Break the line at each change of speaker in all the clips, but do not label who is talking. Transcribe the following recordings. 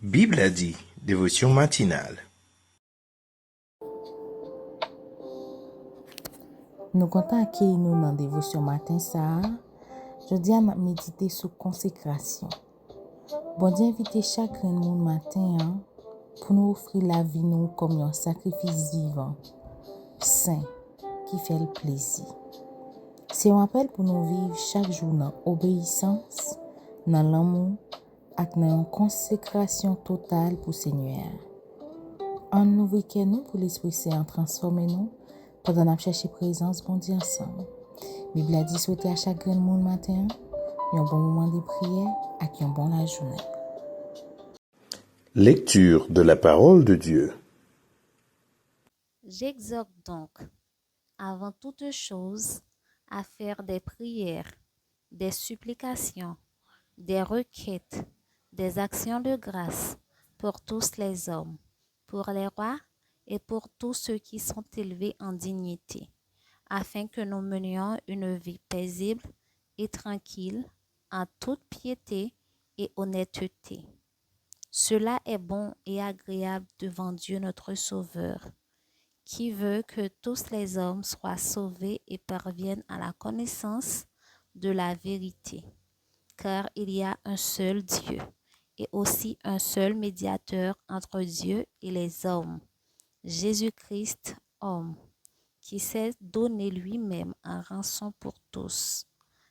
Bible a dit, dévotion matinale.
Nous comptons accueillir nous dans la dévotion matin ça. Je dis à méditer sur consécration. Bon Dieu invite chaque monde matin pour nous offrir la vie nous comme un sacrifice vivant, saint, qui fait le plaisir. C'est un appel pour nous vivre chaque jour dans l'obéissance, dans l'amour et dans une consécration totale pour le Seigneur. En nous week-end pour l'Esprit Saint transformer nous pendant nous chercher présence bon Dieu ensemble. Bible a dit souhaiter à chaque monde matin un bon moment de prière et un bon la journée.
Lecture de la parole de Dieu.
J'exhorte donc, avant toute chose, à faire des prières, des supplications, des requêtes, des actions de grâce pour tous les hommes, pour les rois et pour tous ceux qui sont élevés en dignité, afin que nous menions une vie paisible et tranquille, en toute piété et honnêteté. Cela est bon et agréable devant Dieu notre Sauveur, qui veut que tous les hommes soient sauvés et parviennent à la connaissance de la vérité. Car il y a un seul Dieu et aussi un seul médiateur entre Dieu et les hommes, Jésus-Christ, homme, qui s'est donné lui-même en rançon pour tous.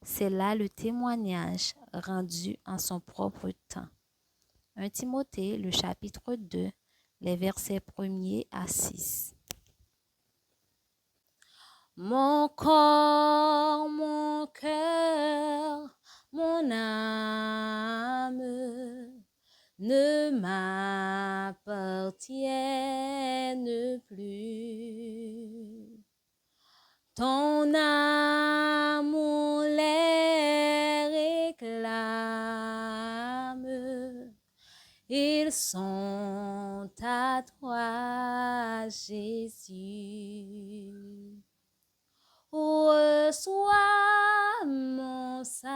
C'est là le témoignage rendu en son propre temps. 1 Timothée, le chapitre 2, les versets 1er à 6. Mon corps, mon cœur, mon âme ne m'appartiennent plus. Ton amour les réclame. Ils sont à toi, Jésus. Reçois mon sacrifice.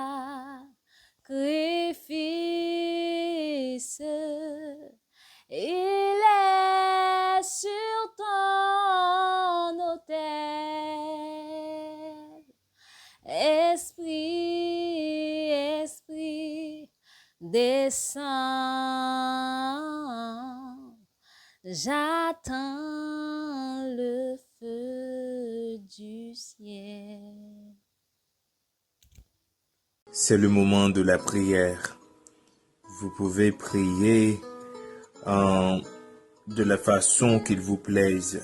Il est sur ton autel. Esprit, Esprit, descends. J'attends le feu du ciel.
C'est le moment de la prière. Vous pouvez prier de la façon qu'il vous plaise,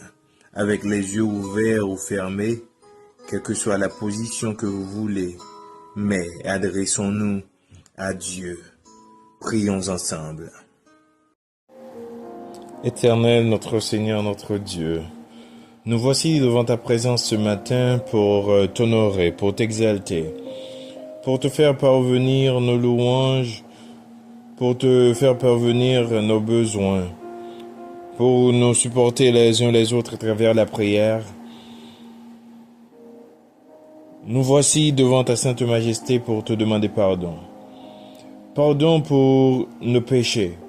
avec les yeux ouverts ou fermés, quelle que soit la position que vous voulez. Mais adressons-nous à Dieu. Prions ensemble. Éternel, notre Seigneur, notre Dieu, nous voici devant ta présence ce matin pour t'honorer, pour t'exalter, pour te faire parvenir nos louanges, pour te faire parvenir nos besoins, pour nous supporter les uns les autres à travers la prière. Nous voici devant ta sainte majesté pour te demander pardon. Pardon pour nos péchés.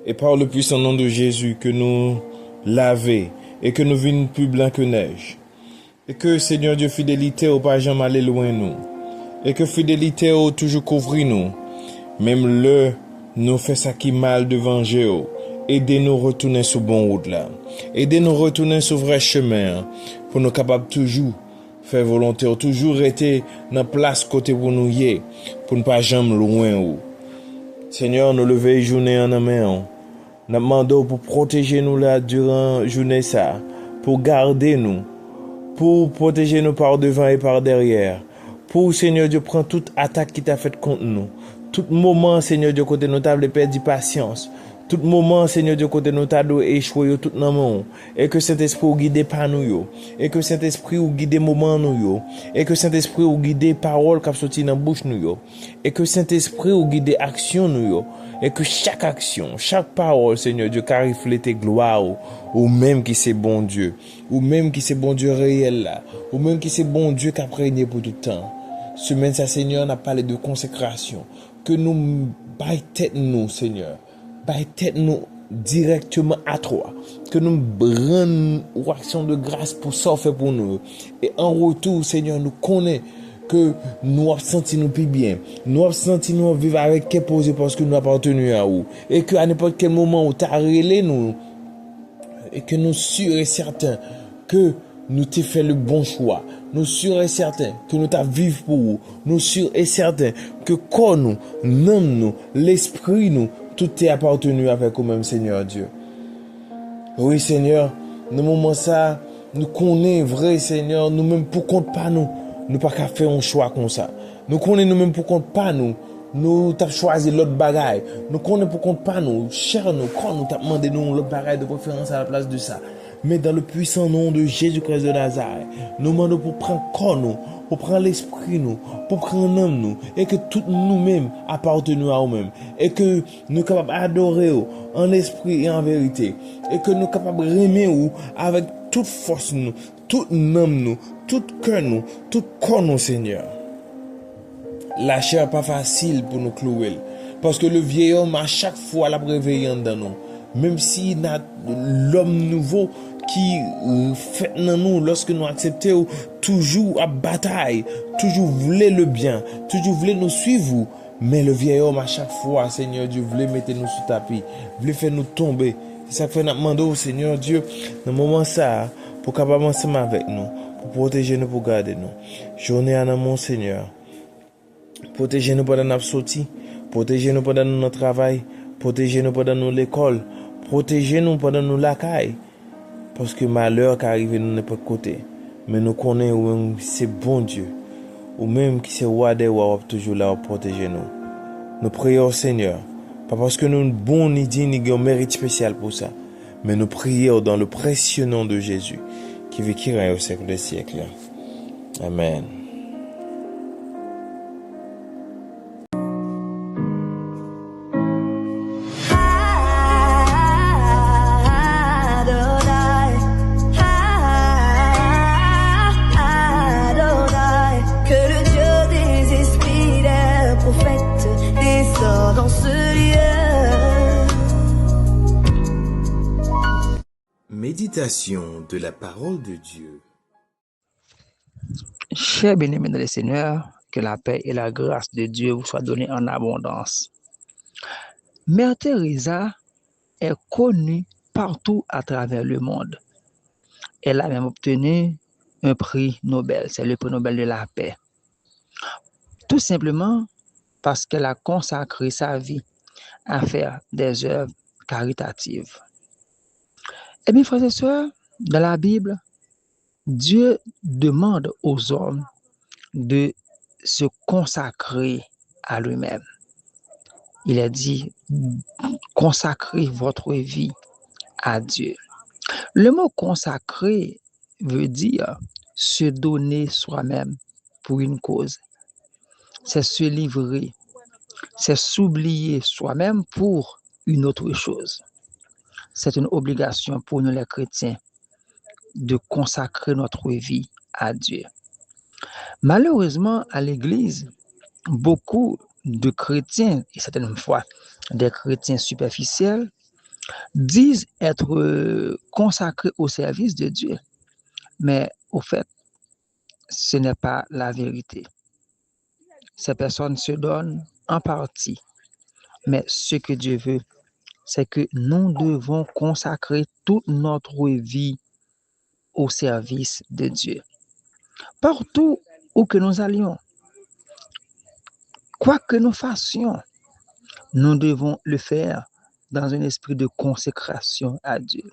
Et par le puissant nom de Jésus que nous laver et que nous vînes plus blancs que neige. Et que Seigneur Dieu fidélité au pas jamais aller loin nous. Et que fidélité au toujours couvrir nous. Même le nous fait ça qui mal devant Jéhovah. Aidez-nous retourner sur bon route là. Aidez-nous retourner sur vrai chemin. Pour nous capables toujours faire volonté. Toujours être dans place côté pour nous y. Pour ne pas jamais loin ou. Seigneur, nous lever journée en main. Nous demandons pour protéger nous là durant journée ça, pour garder nous, pour protéger nous par devant et par derrière, pour Seigneur Dieu prendre toute attaque qui t'a fait contre nous, tout moment Seigneur Dieu côté nous t'a perdu patience, tout moment Seigneur Dieu côté nous t'a échoué tout dans monde, et que Saint-Esprit ou guide par nous yo, et que Saint-Esprit ou guide moment nous yo, et que Saint-Esprit ou guide parole qui sorti dans bouche nous yo, et que Saint-Esprit ou guide action nous yo. Et que chaque action, chaque parole, Seigneur Dieu, car reflète gloire, ou même qui c'est bon Dieu, ou même qui c'est bon Dieu réel là, ou même qui c'est bon Dieu qui a régné pour tout le temps. Semaine ça, Seigneur, on a parlé de consécration, que nous baille tête nous, Seigneur, by tête nous directement à toi. Que nous rendions une action de grâce pour ça fait pour nous. Et en retour, Seigneur, nous connaissons que nous avons senti nous plus bien. Nous avons senti nous vivre avec quel posé parce que nous appartenons à vous. Et que à n'importe quel moment où tu as relé nous, et que nous sûrs et certains que nous t'ai fait le bon choix. Nous sûrs et certains que nous t'as vivre pour vous. Nous sûrs et certains que corps nous, l'âme nous, l'esprit nous, tout est appartenu avec nous-mêmes, Seigneur Dieu. Oui, Seigneur, dans le moment ça, nous connaissons vrai, Seigneur, nous-mêmes pour compte pas nous, nous pas qu'à faire un choix comme ça. Nous connaissons nous-mêmes pour compte pas nous, nous t'as choisi l'autre bagaille. Nous connaissons pour compte pas nous, cher nous, quand nous t'as demandé nous l'autre bagaille de préférence à la place de ça. Mais dans le puissant nom de Jésus-Christ de Nazareth, nous demandons pour prendre corps nous, pour prendre l'esprit nous, pour prendre l'âme nous, et que tout nous-mêmes appartenons à nous-mêmes, et que nous capables d'adorer en esprit et en vérité, et que nous capables d'aimer avec toute force nous, toute âme nous, tout cœur nous, tout corps nous, Seigneur. La chair n'est pas facile pour nous clouer, parce que le vieil homme à chaque fois la réveillant dans nous. Même si l'homme nouveau qui fait dans nous lorsque nous acceptons toujours à bataille, toujours voulait le bien, toujours voulait nous suivre, mais le vieil homme à chaque fois, Seigneur Dieu, voulait mettre nous sous tapis, voulait faire nous tomber. C'est ça que fait nous demander au Seigneur Dieu, dans le moment ça, pour capable ensemble avec nous, pour protéger nous, pour garder nous. Journée à mon Seigneur, protégez-nous pendant notre sortie, protégez-nous pendant notre travail, protégez-nous pendant l'école, protégez-nous pendant nous la caille. Parce que malheur qui arrive de n'importe côté. Mais nous connaissons que c'est bon Dieu. Ou même qui c'est roi des rois toujours là pour protéger nous. Nous prions au Seigneur. Pas parce que nous sommes bons ni dignes ni un mérite spécial pour ça. Mais nous prions dans le précieux nom de Jésus. Qui vit qui règne au siècle des siècles. Amen. Méditation de la parole de Dieu.
Chers bien-aimés dans le Seigneur, que la paix et la grâce de Dieu vous soient données en abondance. Mère Teresa est connue partout à travers le monde. Elle a même obtenu un prix Nobel, c'est le prix Nobel de la paix. Tout simplement parce qu'elle a consacré sa vie à faire des œuvres caritatives. Eh bien, frères et sœurs, dans la Bible, Dieu demande aux hommes de se consacrer à lui-même. Il a dit, consacrez votre vie à Dieu. Le mot consacrer veut dire se donner soi-même pour une cause. C'est se livrer, c'est s'oublier soi-même pour une autre chose. C'est une obligation pour nous les chrétiens de consacrer notre vie à Dieu. Malheureusement, à l'Église, beaucoup de chrétiens, et certaines fois des chrétiens superficiels, disent être consacrés au service de Dieu. Mais au fait, ce n'est pas la vérité. Ces personnes se donnent en partie. Mais ce que Dieu veut, c'est que nous devons consacrer toute notre vie au service de Dieu. Partout où que nous allions, quoi que nous fassions, nous devons le faire dans un esprit de consécration à Dieu.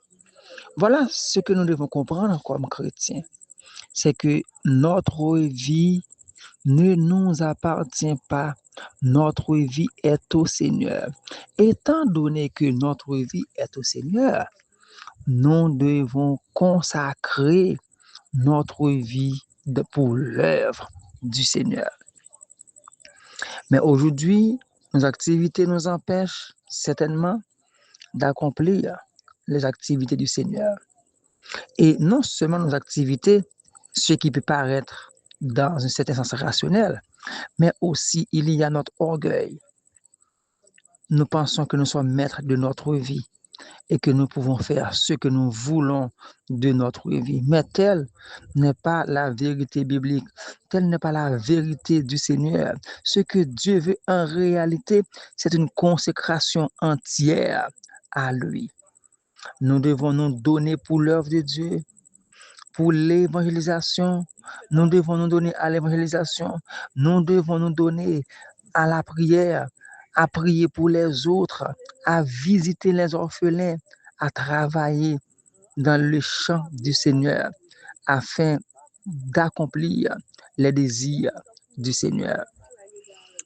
Voilà ce que nous devons comprendre comme chrétiens. C'est que notre vie ne nous appartient pas. Notre vie est au Seigneur. Étant donné que notre vie est au Seigneur, nous devons consacrer notre vie pour l'œuvre du Seigneur. Mais aujourd'hui, nos activités nous empêchent certainement d'accomplir les activités du Seigneur. Et non seulement nos activités, ce qui peut paraître dans un certain sens rationnel, mais aussi il y a notre orgueil. nous pensons que nous sommes maîtres de notre vie et que nous pouvons faire ce que nous voulons de notre vie. Mais telle n'est pas la vérité biblique, telle n'est pas la vérité du Seigneur. Ce que Dieu veut en réalité, c'est une consécration entière à lui. Nous devons nous donner pour l'œuvre de Dieu, pour l'évangélisation. Nous devons nous donner à l'évangélisation. Nous devons nous donner à la prière, à prier pour les autres, à visiter les orphelins, à travailler dans le champ du Seigneur afin d'accomplir les désirs du Seigneur.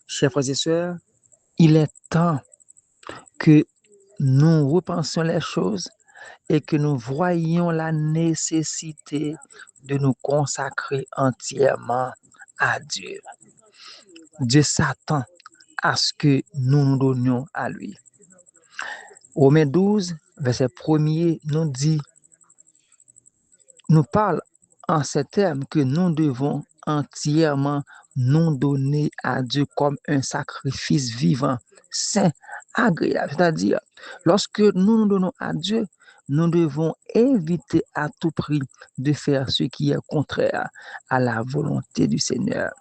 Chers frères et sœurs, il est temps que nous repensions les choses et que nous voyions la nécessité de nous consacrer entièrement à Dieu. Dieu s'attend à ce que nous nous donnions à lui. Romains 12, verset 1er, nous parle en ces termes que nous devons entièrement nous donner à Dieu comme un sacrifice vivant, saint, agréable. C'est-à-dire, lorsque nous nous donnons à Dieu, nous devons éviter à tout prix de faire ce qui est contraire à la volonté du Seigneur.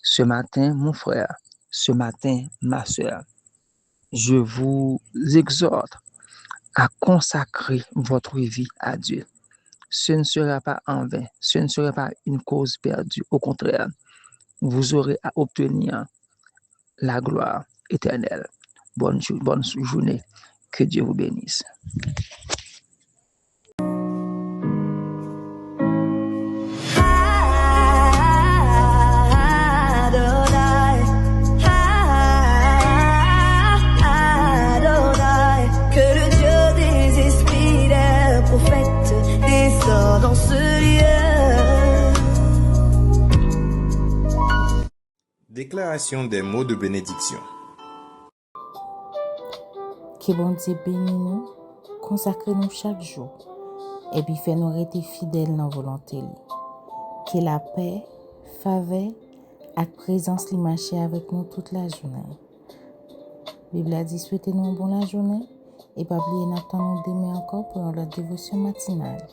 Ce matin, mon frère, ce matin, ma sœur, je vous exhorte à consacrer votre vie à Dieu. Ce ne sera pas en vain, ce ne sera pas une cause perdue. Au contraire, vous aurez à obtenir la gloire éternelle. Bonne journée. Que Dieu vous bénisse.
Dans ce lieu.
Déclaration des mots de bénédiction.
Que bon Dieu bénisse nous, consacrez-nous chaque jour, et puis fais-nous rester fidèles dans la volonté. Que la paix, faveur, et présence li marche avec nous toute la journée. La Bible a dit souhaitez-nous une bonne journée, et pas oublier d'attendre nous demain encore pour notre dévotion matinale.